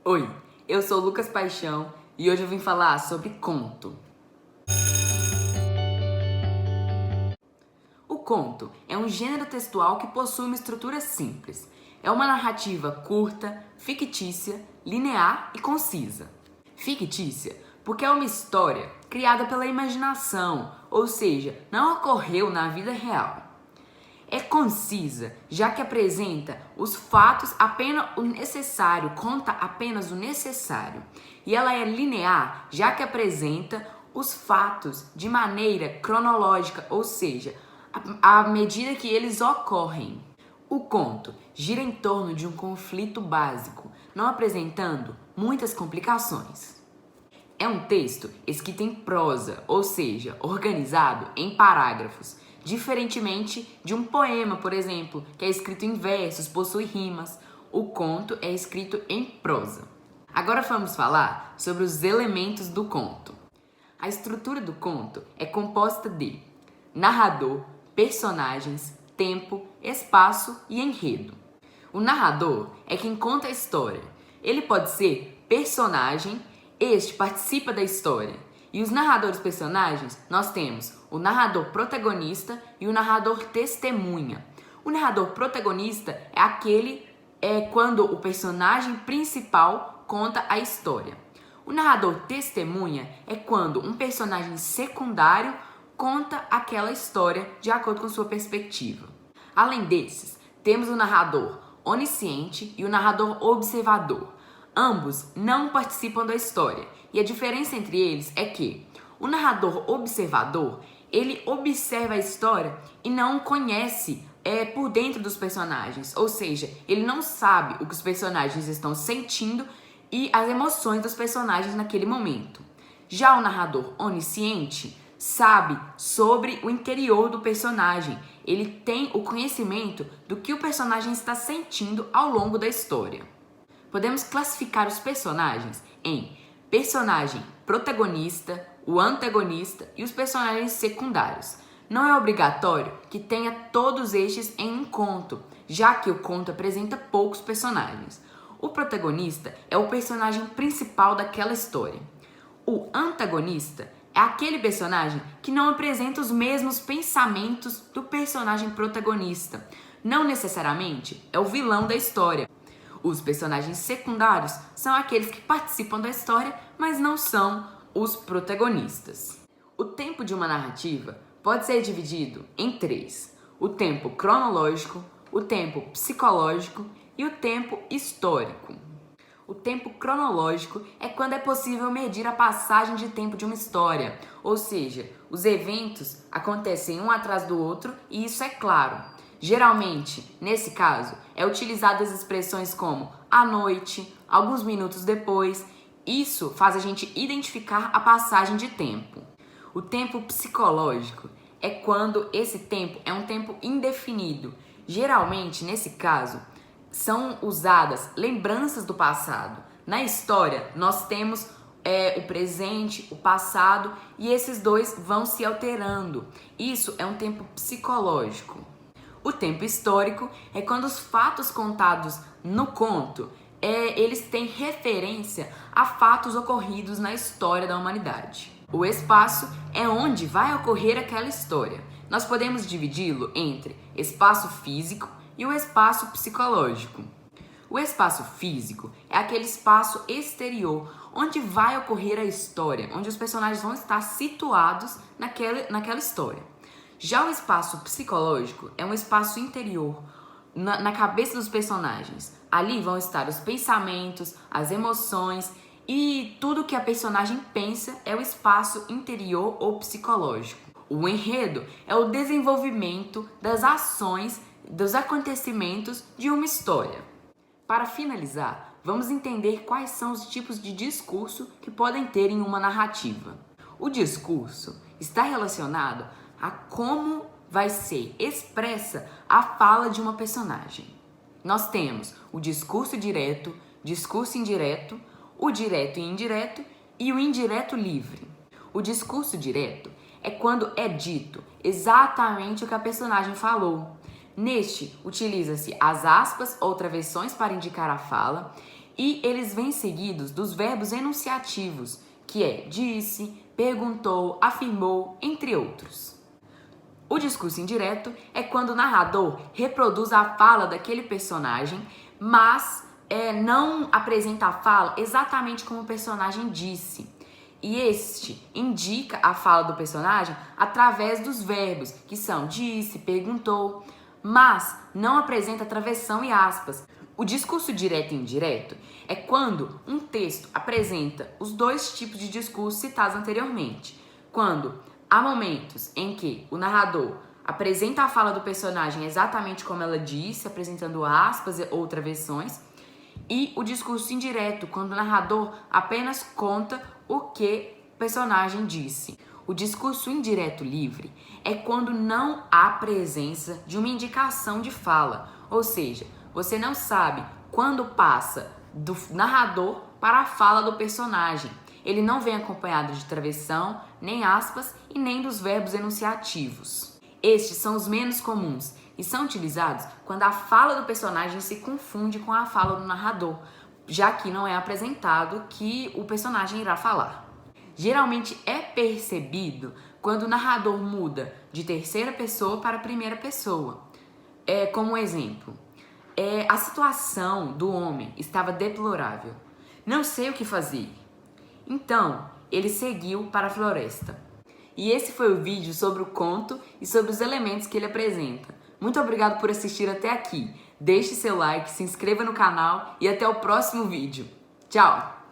Oi, eu sou Lucas Paixão e hoje eu vim falar sobre conto. O conto é um gênero textual que possui uma estrutura simples. É uma narrativa curta, fictícia, linear e concisa. Fictícia porque é uma história criada pela imaginação, ou seja, não ocorreu na vida real. É concisa, já que apresenta os fatos apenas o necessário, conta apenas o necessário. E ela é linear, já que apresenta os fatos de maneira cronológica, ou seja, à medida que eles ocorrem. O conto gira em torno de um conflito básico, não apresentando muitas complicações. É um texto escrito em prosa, ou seja, organizado em parágrafos, diferentemente de um poema, por exemplo, que é escrito em versos, possui rimas. O conto é escrito em prosa. Agora vamos falar sobre os elementos do conto. A estrutura do conto é composta de narrador, personagens, tempo, espaço e enredo. O narrador é quem conta a história. Ele pode ser personagem. Este participa da história. E os narradores personagens, nós temos o narrador protagonista e o narrador testemunha. O narrador protagonista é quando o personagem principal conta a história. O narrador testemunha é quando um personagem secundário conta aquela história de acordo com sua perspectiva. Além desses, temos o narrador onisciente e o narrador observador. Ambos não participam da história, e a diferença entre eles é que o narrador observador, ele observa a história e não conhece por dentro dos personagens, ou seja, ele não sabe o que os personagens estão sentindo e as emoções dos personagens naquele momento. Já o narrador onisciente sabe sobre o interior do personagem, ele tem o conhecimento do que o personagem está sentindo ao longo da história. Podemos classificar os personagens em personagem protagonista, o antagonista e os personagens secundários. Não é obrigatório que tenha todos estes em um conto, já que o conto apresenta poucos personagens. O protagonista é o personagem principal daquela história. O antagonista é aquele personagem que não apresenta os mesmos pensamentos do personagem protagonista. Não necessariamente é o vilão da história. Os personagens secundários são aqueles que participam da história, mas não são os protagonistas. O tempo de uma narrativa pode ser dividido em três: o tempo cronológico, o tempo psicológico e o tempo histórico. O tempo cronológico é quando é possível medir a passagem de tempo de uma história, ou seja, os eventos acontecem um atrás do outro e isso é claro. Geralmente, nesse caso, é utilizadas expressões como à noite, alguns minutos depois. Isso faz a gente identificar a passagem de tempo. O tempo psicológico é quando esse tempo é um tempo indefinido. Geralmente, nesse caso, são usadas lembranças do passado. Na história, nós temos o presente, o passado, e esses dois vão se alterando. Isso é um tempo psicológico. O tempo histórico é quando os fatos contados no conto, eles têm referência a fatos ocorridos na história da humanidade. O espaço é onde vai ocorrer aquela história. Nós podemos dividi-lo entre espaço físico e o espaço psicológico. O espaço físico é aquele espaço exterior, onde vai ocorrer a história, onde os personagens vão estar situados naquela história. Já o espaço psicológico é um espaço interior, na cabeça dos personagens. Ali vão estar os pensamentos, as emoções e tudo que a personagem pensa é o espaço interior ou psicológico. O enredo é o desenvolvimento das ações, dos acontecimentos de uma história. Para finalizar, vamos entender quais são os tipos de discurso que podem ter em uma narrativa. O discurso está relacionado a como vai ser expressa a fala de uma personagem. Nós temos o discurso direto, discurso indireto, o direto e indireto e o indireto livre. O discurso direto é quando é dito exatamente o que a personagem falou. Neste, utiliza-se as aspas ou travessões para indicar a fala E eles vêm seguidos dos verbos enunciativos, que é disse, perguntou, afirmou, entre outros. O discurso indireto é quando o narrador reproduz a fala daquele personagem, mas não apresenta a fala exatamente como o personagem disse. E este indica a fala do personagem através dos verbos, que são disse, perguntou, mas não apresenta travessão e aspas. O discurso direto e indireto é quando um texto apresenta os dois tipos de discurso citados anteriormente. Quando há momentos em que o narrador apresenta a fala do personagem exatamente como ela disse, apresentando aspas ou travessões, e o discurso indireto, quando o narrador apenas conta o que o personagem disse. O discurso indireto livre é quando não há presença de uma indicação de fala, ou seja, você não sabe quando passa do narrador para a fala do personagem. Ele não vem acompanhado de travessão, nem aspas e nem dos verbos enunciativos. Estes são os menos comuns e são utilizados quando a fala do personagem se confunde com a fala do narrador, já que não é apresentado que o personagem irá falar. Geralmente é percebido quando o narrador muda de terceira pessoa para primeira pessoa. Como exemplo, a situação do homem estava deplorável. Não sei o que fazer. Então, ele seguiu para a floresta. E esse foi o vídeo sobre o conto e sobre os elementos que ele apresenta. Muito obrigado por assistir até aqui. Deixe seu like, se inscreva no canal e até o próximo vídeo. Tchau!